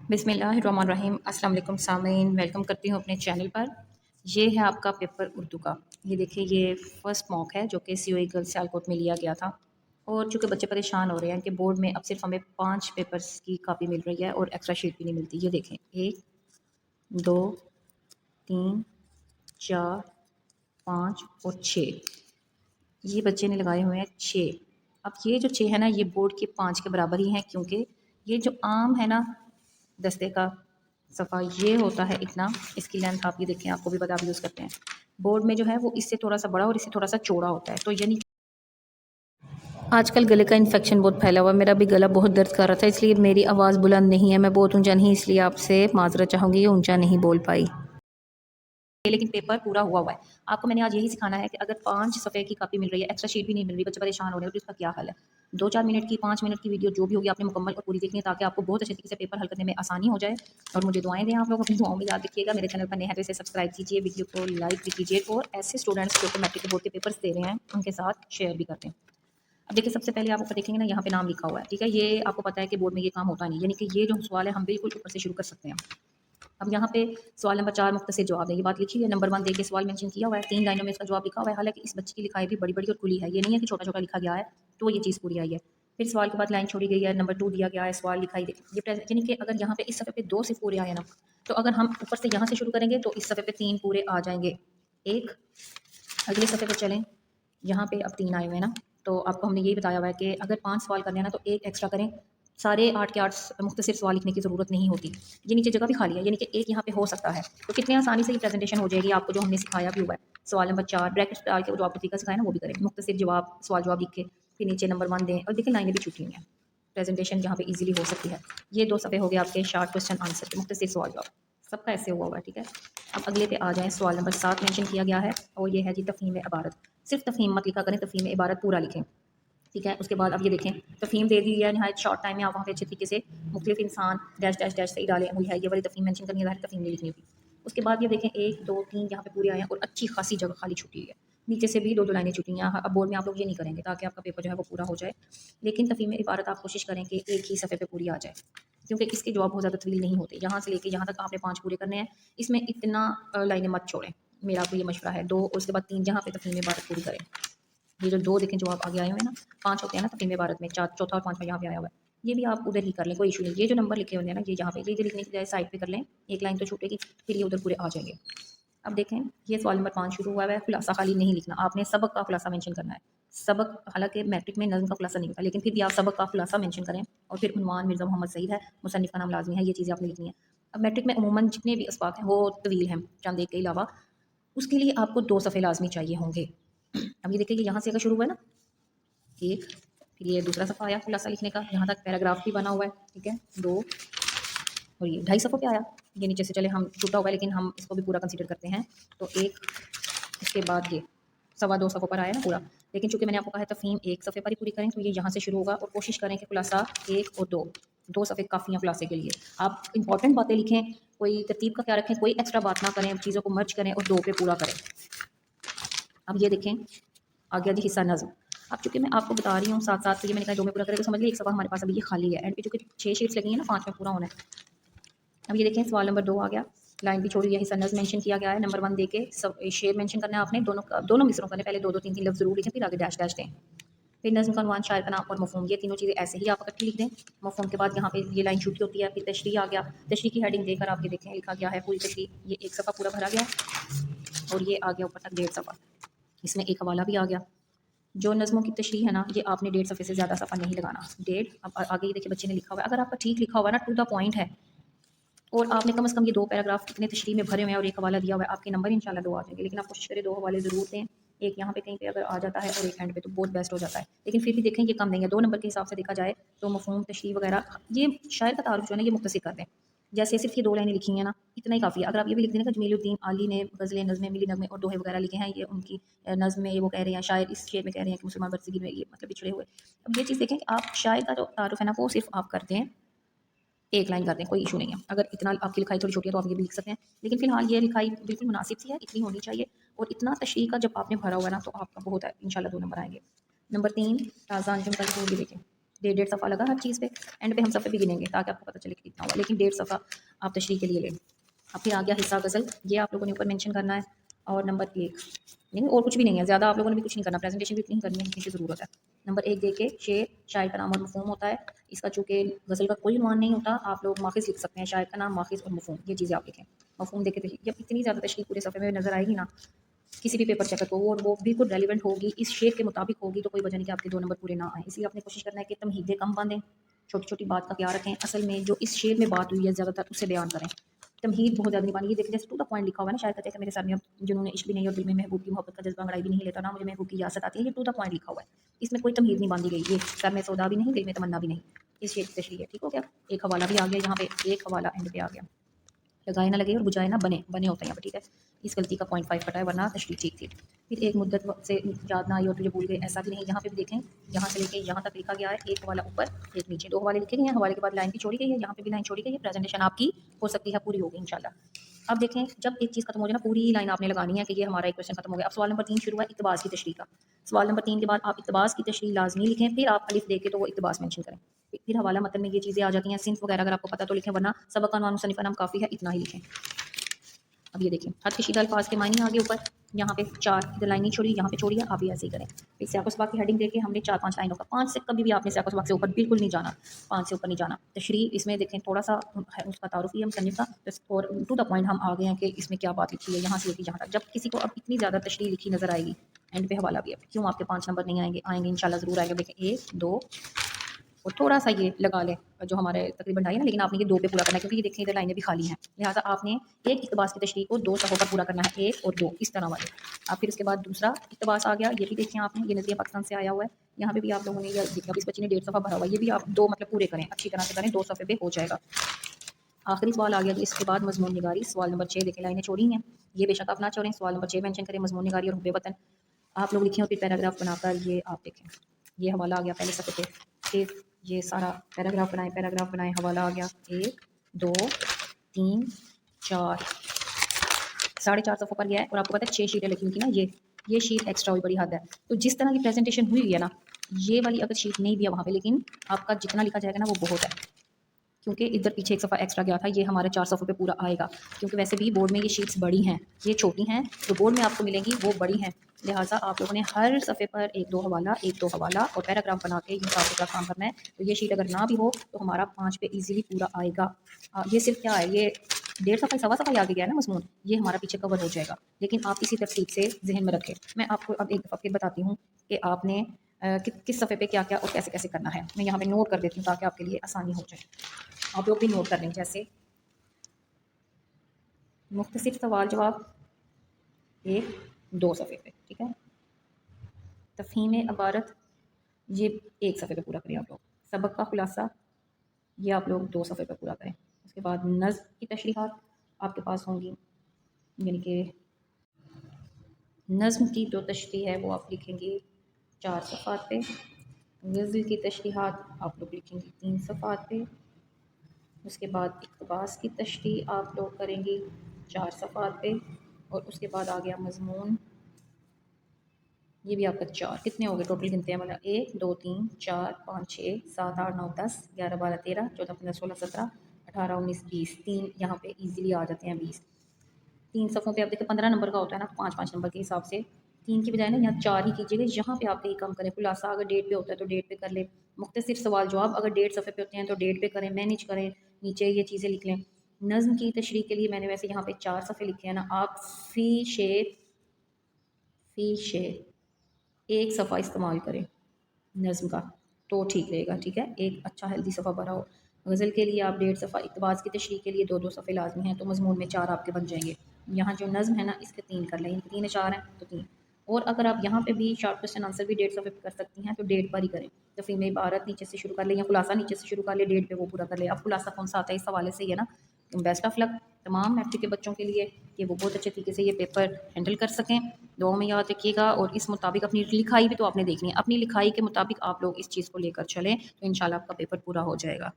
बिस्मिल्लाहिर्रहमानिर्रहीम। अस्सलाम वालेकुम सामीन, वेलकम करती हूँ अपने चैनल पर। ये है आपका पेपर उर्दू का। ये देखिए, ये फ़र्स्ट मॉक है जो कि सीओई गर्ल्स सियालकोट में लिया गया था। और चूँकि बच्चे परेशान हो रहे हैं कि बोर्ड में अब सिर्फ हमें 5 पेपर्स की कापी मिल रही है और एक्स्ट्रा शीट भी नहीं मिलती। ये देखें, 1 2 3 4 5 और 6। ये बच्चे ने लगाए हुए हैं 6। अब ये जो 6 है ना, ये बोर्ड के 5 के बराबर ही हैं, क्योंकि ये जो आम है ना दस्ते का सफ़ा, ये होता है इतना। इसकी लेंथ आप ये देखें, आपको भी पता, आप यूज़ करते हैं। बोर्ड में जो है वो इससे थोड़ा सा बड़ा और इससे थोड़ा सा चौड़ा होता है। तो यानी आजकल गले का इन्फेक्शन बहुत फैला हुआ है। मेरा भी गला बहुत दर्द कर रहा था, इसलिए मेरी आवाज़ बुलंद नहीं है, मैं बहुत ऊंचा नहीं, इसलिए आपसे माजरत चाहूँगी, ये ऊंचा नहीं बोल पाई। लेकिन पेपर पूरा हुआ हुआ है। आपको मैंने आज यही सिखाना है कि अगर 5 सफ़े की कॉपी मिल रही है, एक्स्ट्रा शीट भी नहीं मिल रही, बच्चे परेशान हो रहे हैं, तो इसका क्या हल है। 2-4 मिनट की, 5 मिनट की वीडियो जो भी होगी आपने मुकम्मल और पूरी देखनी है, ताकि आपको बहुत अच्छे तरीके से पेपर हल करने में आसानी हो जाए। और मुझे दुआएं दें आप लोग, अपनी दुआओं में याद रखिएगा। मेरे चैनल पर नए हैं तो इसे सब्सक्राइब कीजिए, वीडियो को लाइक भी कीजिए, और ऐसे स्टूडेंट्स जो मैट्रिक के बोर्ड के पेपर्स दे रहे हैं उनके साथ शेयर भी करते हैं। अब देखिए, सबसे पहले आप ऊपर देखेंगे ना, यहाँ पे नाम लिखा हुआ है, ठीक है। ये आपको पता है कि बोर्ड में ये काम होता नहीं, यानी कि ये जो सवाल है हम बिल्कुल ऊपर से शुरू कर सकते हैं। अब यहाँ पे सवाल नंबर 4 मुख्तसर जवाब है, ये बात लिखी है। नंबर 1 देखिए, सवाल मेंशन किया हुआ है, 3 लाइनों में इसका जवाब लिखा हुआ है। हालांकि इस बच्चे की लिखाई भी बड़ी बड़ी और खुली है, ये नहीं है कि छोटा छोटा लिखा गया है तो ये चीज़ पूरी आई है। फिर सवाल के बाद लाइन छोड़ी गई है, नंबर 2 दिया गया है, सवाल लिखाई ये यानी कि अगर यहाँ पे इस सफ़े पे 2 सिर्फ पूरे आए ना, तो अगर हम ऊपर से यहाँ से शुरू करेंगे तो इस सफ़े पे 3 पूरे आ जाएंगे। एक अगले सफ़े पर चलें, यहाँ पे अब 3 आए हुए हैं ना, तो आपको हमने यही बताया हुआ है कि अगर 5 सवाल करने हैं ना तो एक एक्स्ट्रा करें। सारे 8 के 8 मुख्तसर सवाल लिखने की ज़रूरत नहीं होती। ये नीचे जगह भी खाली है, यानी कि एक यहाँ पे हो सकता है। तो कितनी आसानी से ये प्रेजेंटेशन हो जाएगी, आपको जो हमने सिखाया भी हुआ है। सवाल नंबर 4 ब्रैकेट डाल के जो आपको तरीका सिखाया ना, वो भी करें। मुख्तसर जवाब, सवाल जवाब लिख के फिर नीचे नंबर 1 दें, और देखिए लाइनें भी छूटी हुई हैं। प्रेजेंटेशन यहाँ पे इजीली हो सकती है। ये 2 सफ़े हो गए आपके शार्ट क्वेश्चन आंसर के, मुख्तसर सवाल जवाब सबका ऐसे हुआ हुआ है, ठीक है। अब अगले पे आ जाएँ। सवाल नंबर 7 मेंशन किया गया है, और ये है जी तफ़हीम इबारत। सिर्फ तफ़हीम मत लिखा करें, तफ़हीम इबारत पूरा लिखें, ठीक है। उसके बाद अब ये देखें, तफ़हीम दे दी है नहायत शॉर्ट टाइम में, आप वहाँ पे अच्छे तरीके से मुख्तलिफ इंसान डैश डैश डैश से ही डालें, वही है ये वाली तफ़हीम मेंशन करनी है, तफ़हीम नहीं लिखनी होगी। उसके बाद ये देखें 1 2 3 यहाँ पे पूरे आए हैं, और अच्छी खासी जगह खाली छुट्टी है। नीचे से भी 2 2 लाइनें छुटी हैं। अब बोर्ड में आप लोग ये नहीं करेंगे, ताकि आपका पेपर जो है वो पूरा हो जाए। लेकिन तफ़हीम इबारत आप कोशिश करें कि एक ही सफ़े पे पूरी आ जाए, क्योंकि इसके जवाब बहुत ज़्यादा तवील नहीं होते। यहाँ से लेके यहाँ तक आपने 5 पूरे करने हैं, इसमें इतना लाइनें मत छोड़ें। मेरा आपको ये मशवरा है। 2 और उसके बाद 3 जहाँ पे तफ़हीम इबारत पूरी करें। ये जो 2 देखें जवाब आगे आए हुए हैं ना, 5 होते हैं ना तफ़हीम इबारत में, चौथा और 5वां यहाँ पे आया हुआ है। ये भी आप उधर ही कर लें, कोई इशू नहीं। ये जो नंबर लिखे हुए हैं ना, ये यहाँ पे ये लिखने की बजाय साइड पे कर लें, एक लाइन तो छूटेगी, फिर ये उधर पूरे आ जाएंगे। अब देखें, ये सवाल नंबर 5 शुरू हुआ है, खुलासा खाली नहीं लिखना, आपने सबक का खुलासा मेंशन करना है। सबक, हालांकि मैट्रिक में नज़्म का खुलासा नहीं होता, लेकिन फिर भी आप सबक का खुलासा मेंशन करें, और फिर उन्वान मिर्ज़ा मोहम्मद सईद है, मुसन्निफ़ का नाम लाजमी है, ये चीज़ें आपने लिखनी है। अब मैट्रिक में अमूमन जितने भी अस्बाक हैं वो तवील हैं, चंद एक के अलावा। उसके लिए आपको 2 सफ़े लाजमी चाहिए होंगे। अब ये देखिए, यहाँ से अगर शुरू हुआ है ना, एक, फिर ये दूसरा सफ़ा आया खुलासा लिखने का, यहाँ तक पैराग्राफ भी बना हुआ है, ठीक है। 2 और ये 2.5 सफ़ों पे आया। ये नीचे से चले हम छूटा हुआ है, लेकिन हम इसको भी पूरा कंसीडर करते हैं। तो 1, उसके बाद ये 2.25 सफ़ों पर आया ना पूरा। लेकिन चूंकि मैंने आपको कहा है तफ़हीम एक सफ़े पर ही पूरी करें, तो ये यहाँ से शुरू होगा, और कोशिश करें कि खुलासा 1 और 2 सफ़े काफ़ी हैं खुलासे के लिए। आप इंपॉर्टेंट बातें लिखें, कोई तरतीब का क्या रखें, कोई एक्स्ट्रा बात ना करें, चीज़ों को मर्ज करें और 2 पे पूरा करें। अब ये देखें, आ गया जी हिस्सा नज़्म। अब चूँकि मैं आपको बता रही हूँ साथ साथ, तो ये मैंने कहा 2 में पूरा करें, तो समझ लीजिए एक सफ़ा हमारे पास अभी ये खाली है। एंड पे चूँकि 6 शीट्स लगी हैं ना, 5 में पूरा होना है। अब ये देखें, सवाल नंबर 2 आ गया, लाइन भी छोड़ी है, हिस्सा नज़्म मेंशन किया गया है। नंबर 1 देके सब शेर मेंशन करना है आपने, दोनों मिसरों का, पहले 2 2 3 3 लफ्ज़ ज़रूर लिखें, फिर आगे डैश डैश दें। फिर नज़्म का उन्वान, शायर का नाम और मफ़हूम, ये तीनों चीज़ें ऐसे ही आप इकट्ठी लिख दें। मफ़हूम के बाद यहाँ पे ये लाइन छूटी होती है, फिर तशरीह आ गया। तशरीह की हेडिंग देकर आप ये देखें लिखा गया है पूरी तशरीह, ये एक सफ़ा पूरा भरा गया, और ये आ गया ऊपर तक 1.5 सफ़ा, इसमें एक हवाला भी आ गया। जो नज़्मों की तशरीह है ना, ये आपने 1.5 सफ़े से ज़्यादा सफ़ा नहीं लगाना, 1.5। अब आगे ये देखिए बच्चे ने लिखा हुआ है, अगर आपका ठीक लिखा हुआ है ना, टू द पॉइंट है, और आपने कम से कम ये 2 पैराग्राफ इतने तशरीह में भरे हुए हैं और एक हवाला दिया हुआ है, आपके नंबर इंशाल्लाह 2 आ जाएंगे। लेकिन आप कोशिश करें 2 हवाले ज़रूर दें, एक यहाँ पे कहीं पे अगर आ जाता है और एक एंड पे, तो बहुत बेस्ट हो जाता है। लेकिन फिर भी देखें ये कम नहीं है, 2 नंबर के हिसाब से देखा जाए तो मफ़हूम, तशरीह वगैरह, ये शायर का तारुफ जो है ना, ये मुख्तसर कर दें। जैसे सिर्फ ये 2 लाइनें लिखी हैं ना, इतना ही काफ़ी है। अगर आप ये भी लिख दें ना, जमीलुद्दीन आली ने गज़लें, नज़में, मिली नग़मे और दोहे वगैरह लिखे हैं, ये उनकी नज़्म में, ये वो कह रहे हैं, शायर इस शेर में कह रहे हैं कि मुसलमान बरसगी में ये मतलब बिछड़े हुए। अब ये चीज़ देखें कि आप शायर का जो तारुफ है ना, वो सिर्फ आप करते हैं, एक लाइन कर दें, कोई इशू नहीं है। अगर इतना आपकी लिखाई थोड़ी छोटी है तो आप ये भी लिख सकते हैं, लेकिन फिलहाल ये लिखाई बिल्कुल मुनासिब सी है, इतनी होनी चाहिए। और इतना तशरीह का जब आपने भरा हुआ है ना, तो आपका बहुत है, इंशाल्लाह 2 नंबर आएंगे। नंबर 3, ताज़ा अंजुम का ये देखें, डेढ़ صفحہ लगा हर चीज़ पे, एंड पे हम सफ़े भी गिनेंगे ताकि आपको पता चले कि कितना हुआ, लेकिन 1.5 صفحہ आप तशरीह के लिए लें। अब फिर आ गया हिस्सा गज़ल, ये आप लोगों ने ऊपर मेंशन करना है। और नंबर 1 नहीं, और कुछ भी नहीं है, ज़्यादा आप लोगों ने भी कुछ नहीं करना, प्रेजेंटेशन भी इतनी ही करनी है जितनी की ज़रूरत है। नंबर 1 देख के शेर, शायर का नाम और मफ़हूम होता है। इसका चूँकि गज़ल का कोई उन्वान नहीं होता, आप लोग माखिज़ लिख सकते हैं, शायर का नाम, माखिज़ और मफ़हूम, ये चीज़ें आप लिखें। मफ़हूम देख के जब इतनी ज़्यादा तशरीह पूरे सफ़े में नज़र आएगी ना किसी भी पेपर चेकर को, और वो बिल्कुल रेलिवेंट होगी, इस शेर के मुताबिक होगी, तो कोई वजह नहीं कि आपके 2 नंबर पूरे ना आए। इसलिए आपने कोशिश करना है कि तमहीदें कम बांधें, छोटी छोटी बात का ख्याल रखें, असल में जो इस शेर में बात हुई है ज़्यादातर उसे बयान करें। तमहीद बहुत ज़्यादा नहीं पानी, ये देखिए जैसे टू द पॉइंट लिखा हुआ है ना, शायद कहते हैं कि मेरे साथ में अब जुनून इश्क भी नहीं और दिल में महबूब की मोहब्बत का जज्बा अंगड़ाई भी नहीं लेता, ना मुझे महबूब की यासत आती है, ये टू द पॉइंट लिखा हुआ है, इसमें कोई तमहीद नहीं बांधी गई, ये सर में सौदा भी नहीं, दिल में तमन्ना भी नहीं, इस शेर की तशरीह है। ठीक हो गया, एक हवाला भी आ गया यहाँ पे, एक हवाला एंड पे आ गया, लगाए ना लगे और बुझाए ना बने, बने होते हैं यहाँ पे, ठीक है। इस गलती का 0.5 कटा है, वरना तशरीह ठीक थी। फिर एक मुद्दत से याद ना आई और तुझे भूल गए, ऐसा भी नहीं, यहाँ पे भी देखें, यहाँ से लेके यहाँ तक लिखा गया है, एक हवाला ऊपर एक नीचे, 2 हवाले लिखे गए हैं, हवाले के बाद लाइन भी छोड़ी गई है, यहाँ पे भी लाइन छोड़ी गई है, प्रेजेंटेशन आपकी हो सकती है पूरी होगी इंशाल्लाह। अब देखें, जब एक चीज़ खत्म हो जाए ना, पूरी लाइन आपने लगानी है कि ये हमारा एक क्वेश्चन खत्म हो गया। अब सवाल नंबर 3 शुरू हुआ इक़्तिबास की तशरीह का। सवाल नंबर 3 के बाद आप इक़्तिबास की तशरीह लाजमी लिखें, फिर आप अलिफ देके तो वो इक़्तिबास मेंशन करें। फिर हवाला मतन में ये चीज़ें आ जाती हैं, सिंफ वगैरह अगर आपको पता तो लिखें, वरना सबक अनवान मुसन्निफ़ा नाम काफ़ी है, इतना ही लिखें। अब ये देखिए, हद कशीदा अल्फाज के मायने आगे ऊपर, यहाँ पे 4 इधर लाइन नहीं छोड़ी, यहाँ पे छोड़ी है, आप भी ऐसे ही करें। फिर सियाक़-ओ-सबाक़ की हेडिंग देके हमने 4-5 लाइनों का, 5 से कभी भी आपने सियाक़-ओ-सबाक़ से ऊपर बिल्कुल नहीं जाना, 5 से ऊपर नहीं जाना। तशरीह इसमें देखें थोड़ा सा है, उसका तारुफ़ ही है मुसन्निफ़ का, और टू द पॉइंट हम आ गए हैं कि इसमें क्या बात लिखी है, यहाँ से लेके यहाँ तक। जब किसी को अब इतनी ज़्यादा तशरीह लिखी नज़र आएगी, एंड पे हवाला भी है, क्यों आपके 5 नंबर नहीं आएंगे? आएंगे इंशाल्लाह ज़रूर आएंगे। देखें 1, 2 और थोड़ा सा ये लगा लें जो हमारे तकरीबन ढाई है ना, लेकिन आपने ये 2 पे पूरा करना है, क्योंकि ये देखें इधर लाइनें भी खाली हैं, लिहाजा आपने एक इक़्तिबास की तशरीह को 2 सफ़ों पर पूरा करना है, 1 और 2 इस तरह वाले। अब फिर उसके बाद दूसरा इक़्तिबास आ गया, ये भी देखें आपने, ये नज़रिया पाकिस्तान से आया हुआ है, यहाँ पे भी आप लोगों ने ये देखा, इस बच्ची ने 1.5 सफ़ा भरा हुआ है, ये भी आप 2 मतलब पूरे करें, अच्छी तरह से करें, 2 सफ़े पे हो जाएगा। आखिरी सवाल आ गया, इसके बाद मज़मून निगारी, सवाल नंबर 6 देखें, लाइनें छोड़ी हैं, ये बेशक आप ना छोड़ें, सवाल नंबर 6 मेंशन करें, मज़मून निगारी और हुब्बे वतन आप लोग लिखें और फिर पैराग्राफ बनाकर ये आप देखें, ये हवाला आ गया पहले सफ़े पे, फिर ये सारा पैराग्राफ बनाएं, हवाला आ गया 1, 2, 3, 4, 4.5 सफ़ों पर गया है, और आपको पता है 6 शीटें लिखी हुई थी ना, ये शीट एक्स्ट्रा हुई, बड़ी हद है। तो जिस तरह की प्रेजेंटेशन हुई है ना, ये वाली अगर शीट नहीं भी है वहाँ पे, लेकिन आपका जितना लिखा जाएगा ना वो बहुत है, क्योंकि इधर पीछे एक सफ़ा एक्स्ट्रा गया था, ये हमारे 4 सफ़ों पे पूरा आएगा, क्योंकि वैसे भी बोर्ड में ये शीट्स बड़ी हैं, ये छोटी हैं, जो बोर्ड में आपको मिलेंगी वो बड़ी हैं, लिहाजा आप लोगों ने हर सफ़े पर 1-2 हवाला और पैराग्राफ बना के ये साफ सुथरा काम करना है। तो ये शीट अगर ना भी हो तो हमारा 5 पे ईजिली पूरा आएगा। ये सिर्फ क्या है, ये 1.5 सफ़ा सवा सफ़ा आगे गया है ना मज़मून, ये हमारा पीछे कवर हो जाएगा, लेकिन आप इसी तरतीब से जहन में रखें। मैं आपको अब एक दफ़ा फिर बताती हूँ कि आपने किस सफ़े पे क्या क्या और कैसे कैसे करना है। मैं यहाँ पे नोट कर देती हूँ ताकि आपके लिए आसानी हो जाए, आप लोग भी नोट कर लें। जैसे मुख्तसर सवाल जवाब 1-2 सफ़े पे, ठीक है। तफ़हीम इबारत ये 1 सफ़े पे पूरा करें आप लोग। सबक का खुलासा ये आप लोग 2 सफ़े पे पूरा करें। उसके बाद नज़्म की तशरीहात आपके पास होंगी, यानी कि नज़्म की जो तशरीह है वो आप लिखेंगे 4 सफ़ात पे, गज़ल की तशरीहात आप लोग लिखेंगे 3 सफ़ात पे, उसके बाद इक़्तिबास की तशरीह आप लोग करेंगे 4 सफ़ात पे, और उसके बाद आ गया मज़मून, ये भी आपका 4, कितने हो गए टोटल गिनते हैं वाला 1, 2, 3, 4, 5, 6, 7, 8, 9, 10, 11, 12, 13, 14, 15, 16, 17, 18, 19, 20, 3 यहाँ पे ईजिली आ जाते हैं 20। 3 सफ़ों पे आप देखिए 15 नंबर का होता है ना, 5-5 नंबर के हिसाब से 3 की बजाय ना यहाँ 4 ही कीजिएगा, यहाँ पे आप कहीं कम करें। खुलासा अगर डेट पे होता है तो डेट पे कर लें, मुख्तसर सवाल जवाब अगर 1.5 सफ़े पे होते हैं तो डेट पे करें, मैनेज करें, नीचे ये चीज़ें लिख लें। नज़्म की तशरीह के लिए मैंने वैसे यहाँ पे 4 सफ़े लिखे हैं ना, आप फ़ी शेर 1 सफ़ा इस्तेमाल करें नज़्म का तो ठीक रहेगा, ठीक है। एक अच्छा हेल्दी सफ़ा भरा हो। गज़ल के लिए आप 1.5 सफ़ा, इक़्तिबास की तशरीह के लिए 2-2 सफ़े लाजमी हैं, तो मज़मून में 4 आपके बन जाएंगे। यहाँ जो नज़्म है ना इसके 3 कर लें, इनके 3 4 हैं तो 3, और अगर आप यहाँ पे भी शॉर्ट क्वेश्चन आंसर भी 1.5 सफ़े पे कर सकती हैं तो 1.5 पर ही करें। तफ़हीम इबारत नीचे से शुरू कर लें या खुलासा नीचे से शुरू कर लें, 1.5 पे वो पूरा कर लें। अब खुलासा कौन सा आता है इस हवाले से ही है ना। बेस्ट ऑफ लक तमाम मैट्रिक के बच्चों के लिए कि वो बहुत अच्छे तरीके से ये पेपर हैंडल कर सकें। दुआ में याद रखिएगा, और इस मुताबिक अपनी लिखाई भी तो आपने देखनी है, अपनी लिखाई के मुताबिक आप लोग इस चीज़ को लेकर चलें तो इंशाल्लाह आपका पेपर पूरा हो जाएगा।